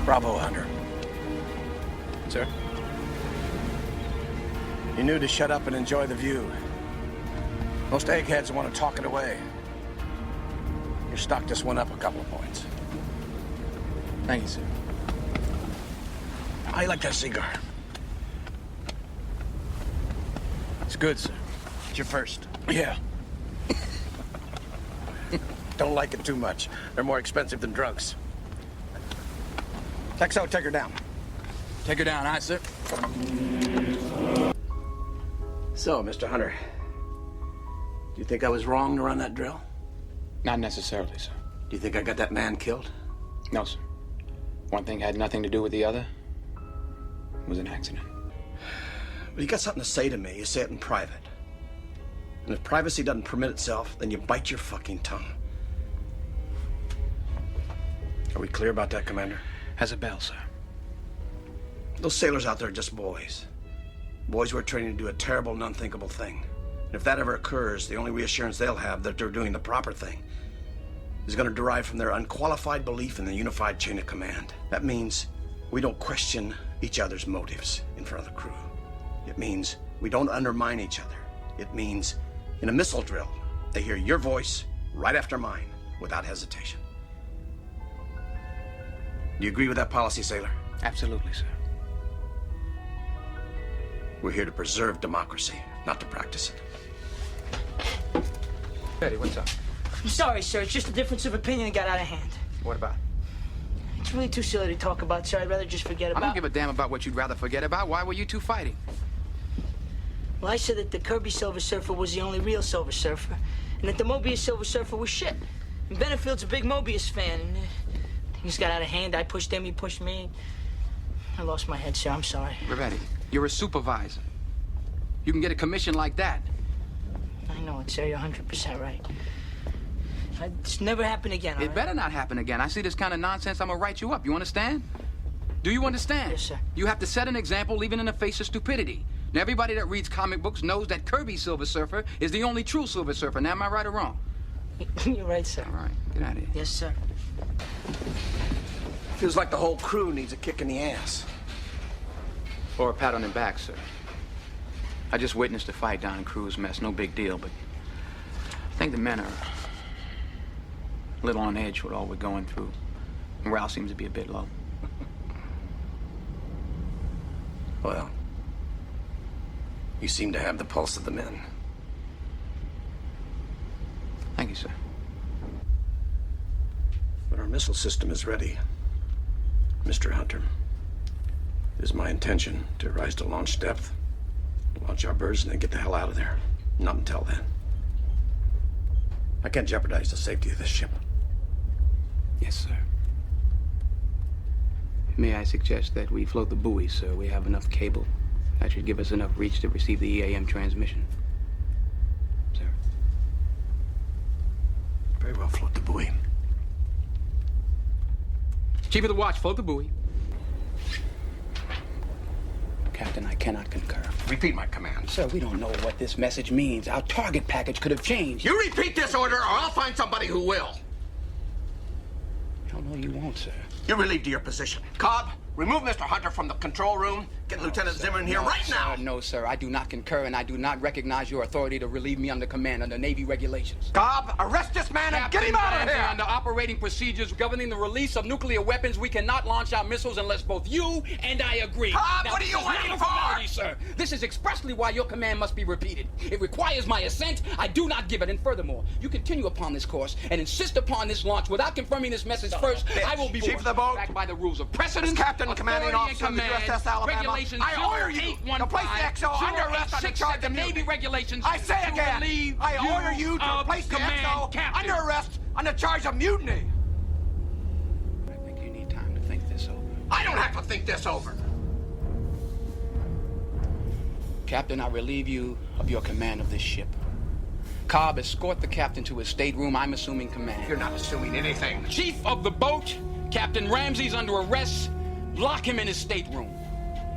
Bravo, Hunter. Sir? You knew to shut up and enjoy the view. Most eggheads want to talk it away. Your stock just went up a couple of points. Thank you, sir. How you like that cigar? It's good, sir. It's your first. Yeah. Don't like it too much. They're more expensive than drugs. Texo, take her down. Take her down, aye, sir. So, Mr. Hunter, do you think I was wrong to run that drill? Not necessarily, sir. Do you think I got that man killed? No, sir. One thing had nothing to do with the other. It was an accident. But you got something to say to me, you say it in private. And if privacy doesn't permit itself, then you bite your fucking tongue. Are we clear about that, Commander? Has a bell, sir. Those sailors out there are just boys. Boys we're training to do a terrible and unthinkable thing. And if that ever occurs, the only reassurance they'll have that they're doing the proper thing is going to derive from their unqualified belief in the unified chain of command. That means we don't question each other's motives in front of the crew. It means we don't undermine each other. It means in a missile drill, they hear your voice right after mine without hesitation. Do you agree with that policy, sailor? Absolutely, sir. We're here to preserve democracy, not to practice it. Betty, what's up? I'm sorry, sir. It's just a difference of opinion that got out of hand. What about? It's really too silly to talk about, sir. I'd rather just forget about I don't give a damn about what you'd rather forget about. Why were you two fighting? Well, I said that the Kirby Silver Surfer was the only real Silver Surfer, and that the Mobius Silver Surfer was shit. And Benefield's a big Mobius fan, and things got out of hand. I pushed him, he pushed me. I lost my head, sir. I'm sorry. Ravetti, you're a supervisor. You can get a commission like that. I know it, sir. You're 100% right. It's never happen again, all It right? better not happen again. I see this kind of nonsense, I'm gonna write you up. You understand? Do you understand? Yes, sir. You have to set an example, even in the face of stupidity. Now, everybody that reads comic books knows that Kirby Silver Surfer is the only true Silver Surfer. Now, am I right or wrong? You're right, sir. All right, get out of here. Yes, sir. Feels like the whole crew needs a kick in the ass. Or a pat on the back, sir. I just witnessed a fight down in Crew's Mess. No big deal, but I think the men are a little on edge with all we're going through. Morale seems to be a bit low. Well, you seem to have the pulse of the men. Thank you, sir. When our missile system is ready, Mr. Hunter, it is my intention to rise to launch depth, launch our birds, and then get the hell out of there. Not until then. I can't jeopardize the safety of this ship. Yes, sir. May I suggest that we float the buoy, sir? We have enough cable. That should give us enough reach to receive the EAM transmission. Sir. Very well, float the buoy. Chief of the watch, float the buoy. Captain, I cannot concur. Repeat my command. Sir, we don't know what this message means. Our target package could have changed. You repeat this order, or I'll find somebody who will. Hell no, you won't, sir. You're relieved of your position. Cobb, remove Mr. Hunter from the control room. Get Lieutenant Zimmer in here right now. No, sir, I do not concur, and I do not recognize your authority to relieve me under command under Navy regulations. Cobb, arrest this man and get him out of Captain here! Ramsey, under operating procedures governing the release of nuclear weapons, we cannot launch our missiles unless both you and I agree. Cobb, Now, what are you this is waiting not a for? formality, sir. This is expressly why your command must be repeated. It requires my assent. I do not give it. And furthermore, you continue upon this course and insist upon this launch without confirming this message first. I will be Chief of the boat. backed by the rules of precedence, As Captain Commanding authority Officer of the and command, USS Alabama, regulations I order you to place the XO under arrest on the charge of Navy mutiny. regulations. I say to again, relieve I order you to of place the command, XO Captain. under arrest on the charge of mutiny. I think you need time to think this over. I don't have to think this over. Captain, I relieve you of your command of this ship. Cobb, escort the captain to his stateroom. I'm assuming command. You're not assuming anything. Chief of the boat, Captain Ramsey's under arrest. Lock him in his stateroom.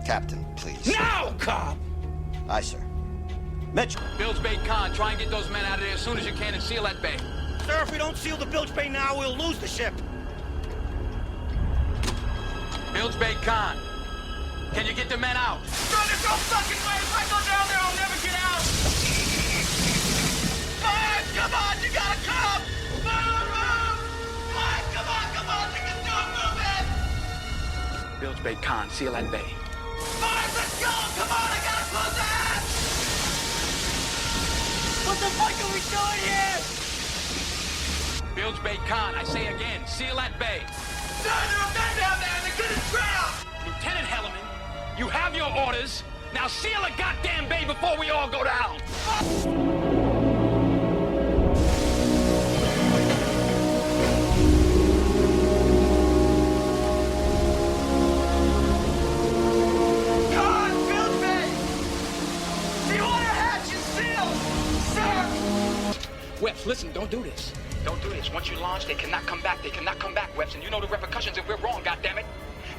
Captain, please. Now, Cobb! Aye, sir. Mitchell. Bilge Bay Khan, try and get those men out of there as soon as you can and seal that bay. Sir, if we don't seal the bilge bay now, we'll lose the ship. Bilge Bay Khan, can you get the men out? Bro, there's no fucking way. If I go down there, I'll never get out. Mike, come on, you gotta come. Move. Mike, come on, you can do it, move it. Bilge Bay Khan, seal that bay. Mike, let's go. Come on, I gotta close that. What the fuck are we doing here? Bilge Bay Khan, I say again, seal that bay. There are men down there and they're gonna drown. Lieutenant Hellerman, you have your orders. Now seal the goddamn bay before we all go down. Con, Bilge Bay. The order hatch is sealed, sir. Webs, listen, don't do this. Don't do this. Once you launch, they cannot come back. They cannot come back, Webs, and you know the repercussions if we're wrong, goddammit.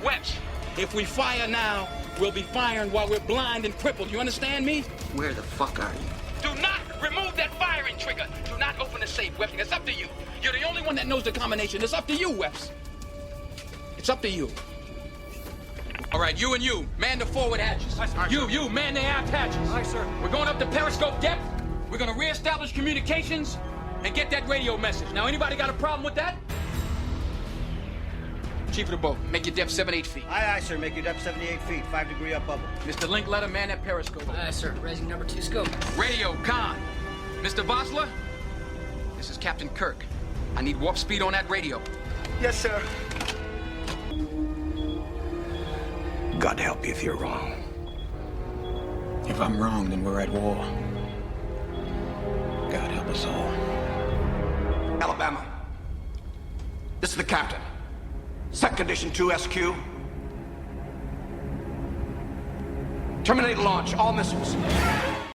Webs, if we fire now, we'll be firing while we're blind and crippled. You understand me? Where the fuck are you? Do not remove that firing trigger. Do not open the safe, Webs. It's up to you. You're the only one that knows the combination. It's up to you, Webs. It's up to you. All right, you and you, man the forward hatches. You, man the aft hatches. Aye, sir. We're going up to periscope depth. We're going to reestablish communications and get that radio message. Now, anybody got a problem with that? Chief of the boat, make your depth 7-8 feet. Aye, sir. Make your depth 78 feet, 5-degree up bubble. Mr. Linkletter, man that periscope. Aye, sir. Raising number 2 scope. Radio, Khan. Mr. Vossler, this is Captain Kirk. I need warp speed on that radio. Yes, sir. God help you if you're wrong. If I'm wrong, then we're at war. God help us all. Alabama. This is the captain. Set condition 2 SQ. Terminate launch, all missiles.